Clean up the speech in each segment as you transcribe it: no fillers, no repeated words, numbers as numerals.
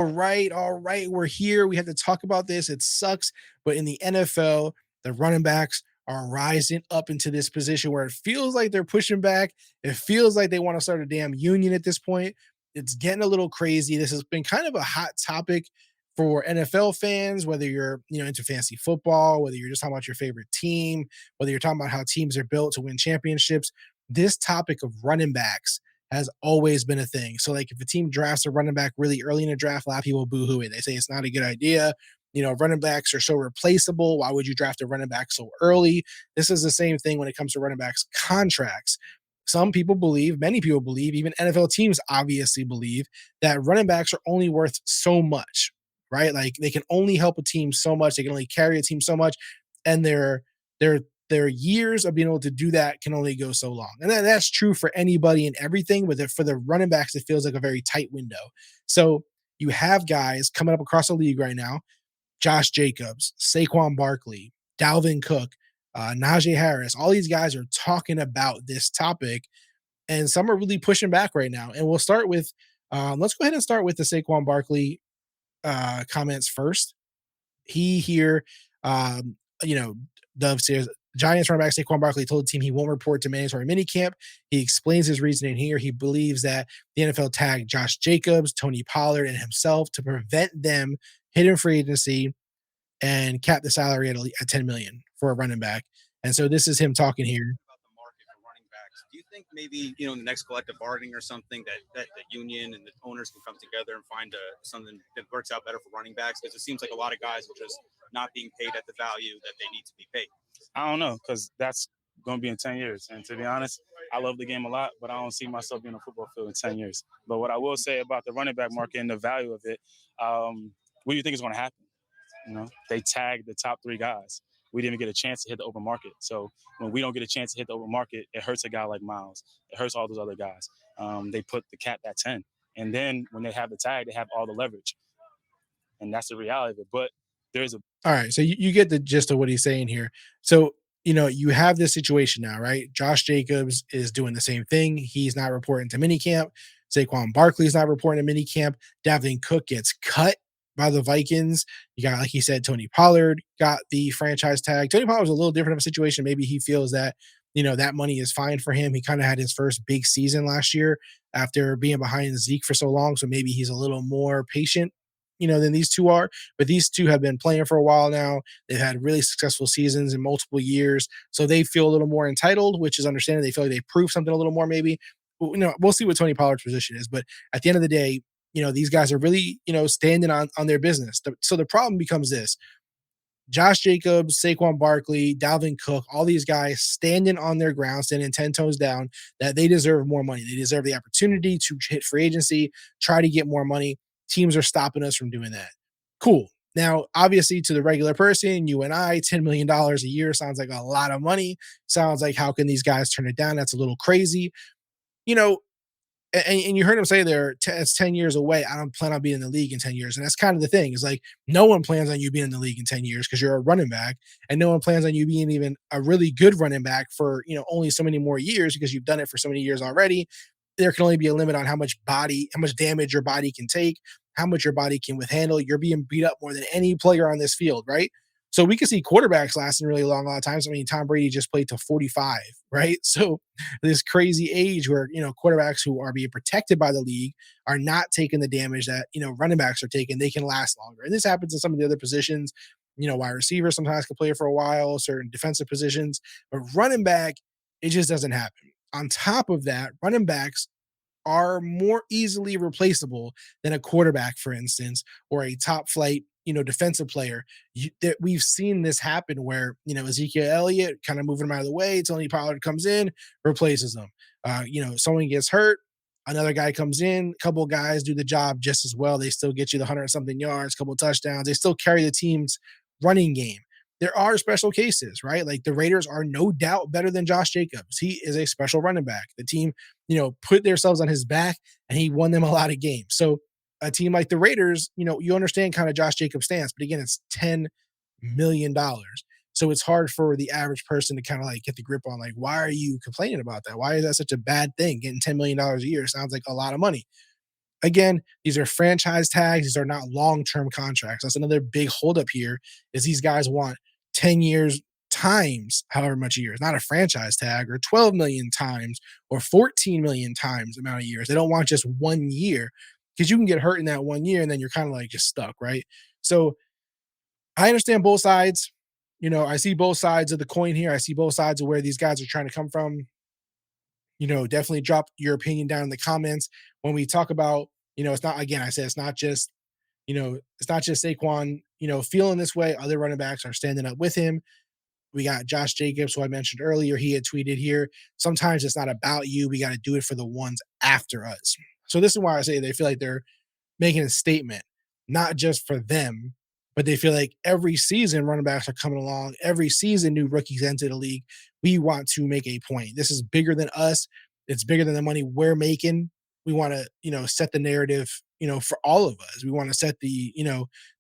All right, we're here. We have to talk about this. It sucks, but in the NFL, the running backs are rising up into this position where it feels like they're pushing back. It feels like they want to start a damn union at this point. It's getting a little crazy. This has been kind of a hot topic for NFL fans, whether you're, into fantasy football, whether you're just talking about your favorite team, whether you're talking about how teams are built to win championships. This topic of running backs has always been a thing. So, like, if a team drafts a running back really early in a draft, a lot of people boo-hoo it. They say it's not a good idea. Running backs are so replaceable. Why would you draft a running back so early? This is the same thing when it comes to running backs contracts. Some people believe, many people believe, even NFL teams obviously believe that running backs are only worth so much, right? Like they can only help a team so much, they can only carry a team so much, and their their years of being able to do that can only go so long. And that's true for anybody and everything. With it for the running backs, it feels like a very tight window. So you have guys coming up across the league right now: Josh Jacobs, Saquon Barkley, Dalvin Cook, Najee Harris. All these guys are talking about this topic, and some are really pushing back right now. And we'll start with, let's go ahead and start with the Saquon Barkley comments first. He here, um, you know, Dove says Giants running back Saquon Barkley told the team he won't report to mandatory minicamp. He explains his reasoning here. He believes that the NFL tagged Josh Jacobs, Tony Pollard, and himself to prevent them hitting free agency and cap the salary at 10 million for a running back. And so this is him talking here. About the market for running backs. Do you think maybe in the next collective bargaining or something that the union and the owners can come together and find something that works out better for running backs? Because it seems like a lot of guys are just not being paid at the value that they need to be paid. I don't know because that's going to be in 10 years. And to be honest, I love the game a lot, but I don't see myself being on a football field in 10 years. But what I will say about the running back market and the value of it, what do you think is going to happen? They tagged the top three guys. We didn't even get a chance to hit the open market. So when we don't get a chance to hit the open market, it hurts a guy like Miles. It hurts all those other guys. They put the cap at 10. And then when they have the tag, they have all the leverage. And that's the reality of it. But there's a All right. So you get the gist of what he's saying here. So, you have this situation now, right? Josh Jacobs is doing the same thing. He's not reporting to minicamp. Saquon Barkley is not reporting to minicamp. Dalvin Cook gets cut by the Vikings. You got, like he said, Tony Pollard got the franchise tag. Tony Pollard was a little different of a situation. Maybe he feels that, that money is fine for him. He kind of had his first big season last year after being behind Zeke for so long. So maybe he's a little more patient, than these two are. But these two have been playing for a while now. They've had really successful seasons in multiple years. So they feel a little more entitled, which is understandable. They feel like they proved something a little more, maybe. We'll see what Tony Pollard's position is. But at the end of the day, these guys are really, standing on their business. So the problem becomes this: Josh Jacobs, Saquon Barkley, Dalvin Cook, all these guys standing on their ground, standing 10 toes down, that they deserve more money. They deserve the opportunity to hit free agency, try to get more money. Teams are stopping us from doing that. Cool. Now, obviously, to the regular person, you and I, $10 million a year sounds like a lot of money. Sounds like, how can these guys turn it down? That's a little crazy. You know, and you heard him say there, it's 10 years away. I don't plan on being in the league in 10 years. And that's kind of the thing. Is like, no one plans on you being in the league in 10 years because you're a running back. And no one plans on you being even a really good running back for, only so many more years because you've done it for so many years already. There can only be a limit on how much damage your body can take, how much your body can withhandle. You're being beat up more than any player on this field, right? So we can see quarterbacks lasting really long a lot of times. I mean, Tom Brady just played to 45, right? So this crazy age where, quarterbacks who are being protected by the league are not taking the damage that, running backs are taking. They can last longer. And this happens in some of the other positions. Wide receivers sometimes can play for a while, certain defensive positions, but running back, it just doesn't happen. On top of that, running backs are more easily replaceable than a quarterback, for instance, or a top flight, defensive player. That we've seen this happen where, Ezekiel Elliott kind of moving him out of the way. Tony Pollard comes in, replaces him. Someone gets hurt, another guy comes in, a couple of guys do the job just as well. They still get you the 100 something yards, couple of touchdowns. They still carry the team's running game. There are special cases, right? Like the Raiders are no doubt better than Josh Jacobs. He is a special running back. The team, put themselves on his back and he won them a lot of games. So a team like the Raiders, you understand kind of Josh Jacobs' stance, but again, it's $10 million. So it's hard for the average person to kind of like get the grip on, like, why are you complaining about that? Why is that such a bad thing? Getting $10 million a year sounds like a lot of money. Again, these are franchise tags. These are not long-term contracts. That's another big holdup here is these guys want 10 years times however much years, not a franchise tag or 12 million times or 14 million times the amount of years. They don't want just 1 year because you can get hurt in that 1 year and then you're kind of like just stuck, right? So I understand both sides. I see both sides of the coin here. I see both sides of where these guys are trying to come from. Definitely drop your opinion down in the comments when we talk about, it's not, again, I said it's not just Saquon, feeling this way. Other running backs are standing up with him. We got Josh Jacobs, who I mentioned earlier. He had tweeted here, sometimes it's not about you. We got to do it for the ones after us. So this is why I say they feel like they're making a statement, not just for them, but they feel like every season running backs are coming along. Every season, new rookies enter the league. We want to make a point. This is bigger than us. It's bigger than the money we're making. We want to, set the narrative, for all of us. We want to set the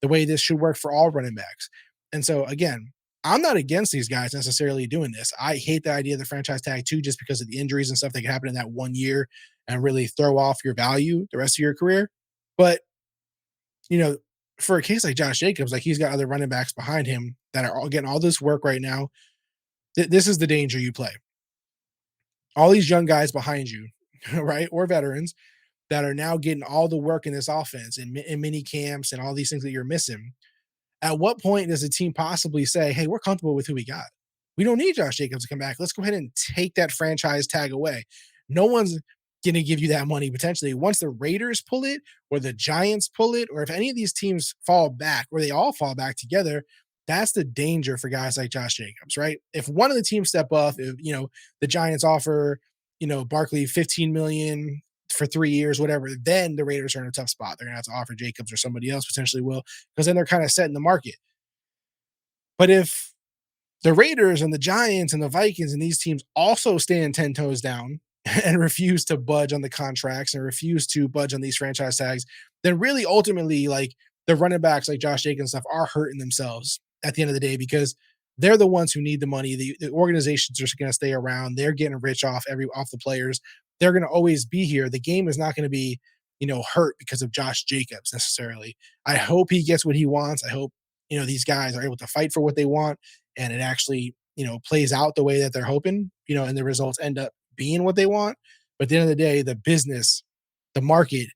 way this should work for all running backs. And so again, I'm not against these guys necessarily doing this. I hate the idea of the franchise tag too, just because of the injuries and stuff that can happen in that 1 year and really throw off your value the rest of your career. But you know, for a case like Josh Jacobs, like he's got other running backs behind him that are all getting all this work right now. This is the danger you play. All these young guys behind you, right, or veterans that are now getting all the work in this offense and in mini camps and all these things that you're missing. At what point does a team possibly say, "Hey, we're comfortable with who we got. We don't need Josh Jacobs to come back. Let's go ahead and take that franchise tag away." No one's going to give you that money potentially. Once the Raiders pull it or the Giants pull it, or if any of these teams fall back or they all fall back together, that's the danger for guys like Josh Jacobs, right? If one of the teams step up, if the Giants offer, Barkley 15 million for 3 years, whatever, then the Raiders are in a tough spot. They're gonna have to offer Jacobs or somebody else potentially will, because then they're kind of setting the market. But if the Raiders and the Giants and the Vikings and these teams also stand 10 toes down and refuse to budge on the contracts and refuse to budge on these franchise tags, then really ultimately, like the running backs like Josh Jacobs and stuff are hurting themselves at the end of the day because they're the ones who need the money. The organizations are going to stay around. They're getting rich off the players. They're going to always be here. The game is not going to be, hurt because of Josh Jacobs necessarily. I hope he gets what he wants. I hope, these guys are able to fight for what they want and it actually, plays out the way that they're hoping, and the results end up being what they want. But at the end of the day, the business, the market,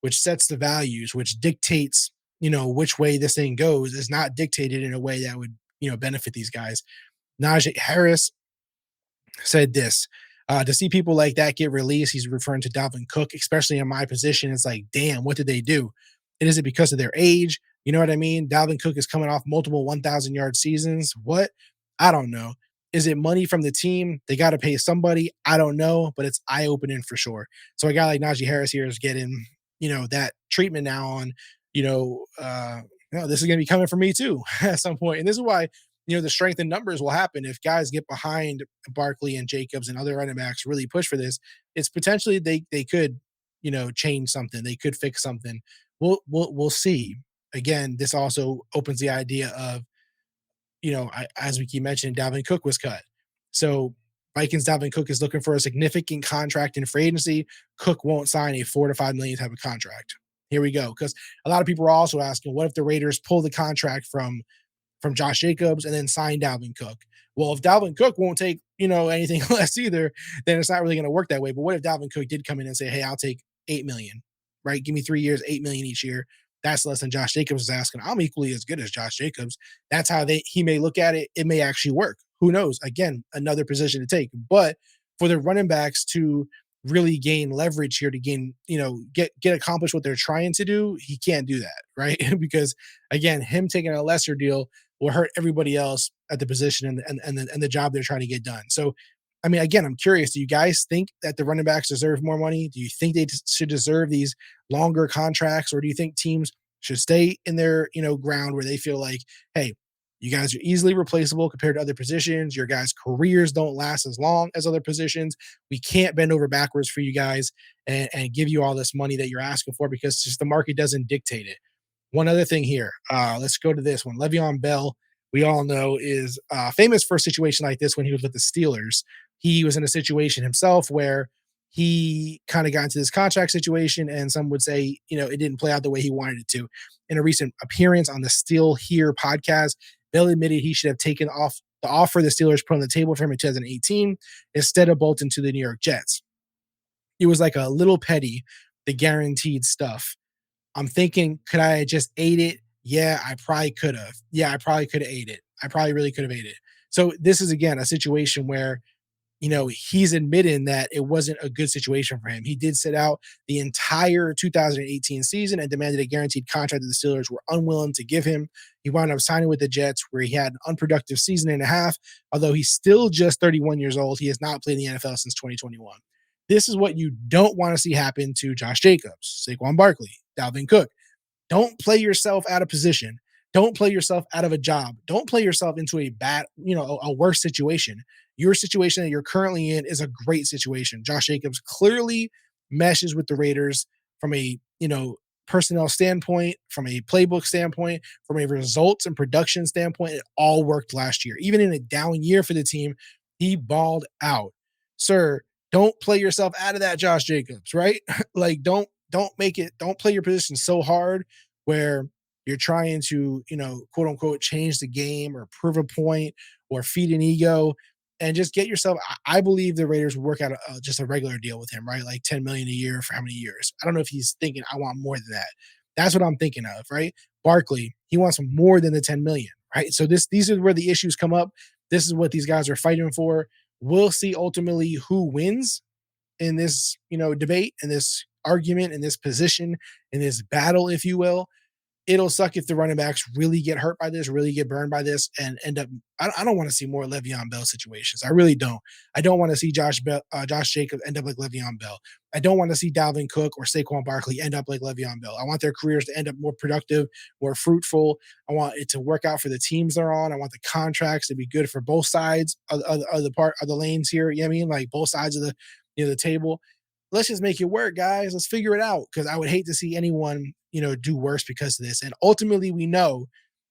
which sets the values, which dictates, which way this thing goes, is not dictated in a way that would, benefit these guys. Najee Harris said this. To see people like that get released, he's referring to Dalvin Cook, especially in my position. It's like, damn, what did they do? And is it because of their age? You know what I mean? Dalvin Cook is coming off multiple 1,000-yard seasons. What? I don't know. Is it money from the team? They got to pay somebody. I don't know, but it's eye-opening for sure. So a guy like Najee Harris here is getting, that treatment now on, this is going to be coming for me too at some point. And this is why, the strength in numbers will happen if guys get behind Barkley and Jacobs and other running backs really push for this. It's potentially they could, change something. They could fix something. We'll see. Again, this also opens the idea of, as we keep mentioning, Dalvin Cook was cut. So Vikings Dalvin Cook is looking for a significant contract in free agency. Cook won't sign a $4 to $5 million type of contract. Here we go. Because a lot of people are also asking, what if the Raiders pull the contract from Josh Jacobs and then sign Dalvin Cook? Well, if Dalvin Cook won't take, anything less either, then it's not really going to work that way. But what if Dalvin Cook did come in and say, "Hey, I'll take 8 million, right? Give me 3 years, 8 million each year." That's less than Josh Jacobs is asking. I'm equally as good as Josh Jacobs. That's how he may look at it. It may actually work. Who knows? Again, another position to take. But for the running backs to really gain leverage here to gain, get accomplished what they're trying to do, he can't do that, right? Because again, him taking a lesser deal will hurt everybody else at the position and the job they're trying to get done. So, I mean, again, I'm curious. Do you guys think that the running backs deserve more money? Do you think they should deserve these longer contracts, or do you think teams should stay in their ground where they feel like, hey, you guys are easily replaceable compared to other positions. Your guys' careers don't last as long as other positions. We can't bend over backwards for you guys and give you all this money that you're asking for because just the market doesn't dictate it. One other thing here. Let's go to this one. Le'Veon Bell, we all know, is famous for a situation like this when he was with the Steelers. He was in a situation himself where he kind of got into this contract situation, and some would say, it didn't play out the way he wanted it to. In a recent appearance on the Still Here podcast, Bill admitted he should have taken off the offer the Steelers put on the table for him in 2018 instead of bolting to the New York Jets. It was like a little petty, the guaranteed stuff. I'm thinking, could I have just ate it? Yeah, I probably could have. Yeah, I probably could have ate it. I probably really could have ate it. So this is again a situation where he's admitting that it wasn't a good situation for him. He did sit out the entire 2018 season and demanded a guaranteed contract that the Steelers were unwilling to give him. He wound up signing with the Jets, where he had an unproductive season and a half. Although he's still just 31 years old, he has not played in the NFL since 2021. This is what you don't want to see happen to Josh Jacobs, Saquon Barkley, Dalvin Cook. Don't play yourself out of position. Don't play yourself out of a job. Don't play yourself into a bad, a worse situation. Your situation that you're currently in is a great situation. Josh Jacobs clearly meshes with the Raiders from a, personnel standpoint, from a playbook standpoint, from a results and production standpoint. It all worked last year. Even in a down year for the team, he balled out. Sir, don't play yourself out of that, Josh Jacobs, right? Like, don't play your position so hard where you're trying to, quote unquote, change the game or prove a point or feed an ego, and just get yourself. I believe the Raiders would work out just a regular deal with him, right? Like 10 million a year for how many years? I don't know if he's thinking I want more than that. That's what I'm thinking of, right? Barkley, he wants more than the 10 million, right? So these are where the issues come up. This is what these guys are fighting for. We'll see ultimately who wins in this, debate, in this argument, in this position, in this battle, if you will. It'll suck if the running backs really get hurt by this, really get burned by this, and end up. I don't want to see more Le'Veon Bell situations. I really don't. I don't want to see Josh Jacobs end up like Le'Veon Bell. I don't want to see Dalvin Cook or Saquon Barkley end up like Le'Veon Bell. I want their careers to end up more productive, more fruitful. I want it to work out for the teams they're on. I want the contracts to be good for both sides of the lanes here. You know what I mean? Like both sides of the table. Let's just make it work, guys. Let's figure it out, because I would hate to see anyone, do worse because of this. And ultimately, we know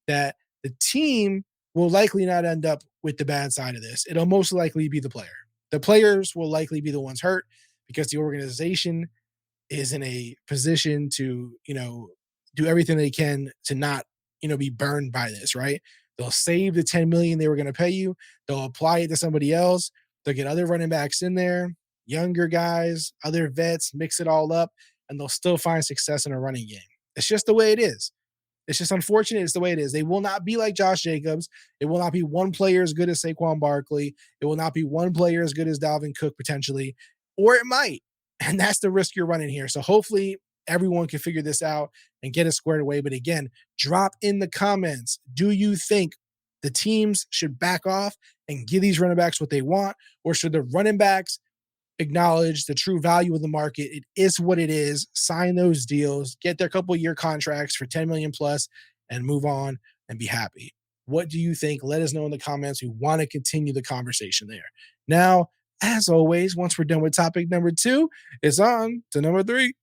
that the team will likely not end up with the bad side of this. It'll most likely be the player. The players will likely be the ones hurt because the organization is in a position to, do everything they can to not, be burned by this, right? They'll save the 10 million they were going to pay you. They'll apply it to somebody else. They'll get other running backs in there, younger guys, other vets, mix it all up, and they'll still find success in a running game. It's just the way it is. It's just unfortunate. It's the way it is. They will not be like Josh Jacobs. It will not be one player as good as Saquon Barkley. It will not be one player as good as Dalvin Cook potentially, or it might. And that's the risk you're running here. So hopefully everyone can figure this out and get it squared away. But again, drop in the comments. Do you think the teams should back off and give these running backs what they want, or should the running backs acknowledge the true value of the market? It is what it is. Sign those deals, get their couple year contracts for 10 million plus, and move on and be happy. What do you think? Let us know in the comments. We want to continue the conversation there. Now, as always, once we're done with topic number 2, it's on to number 3.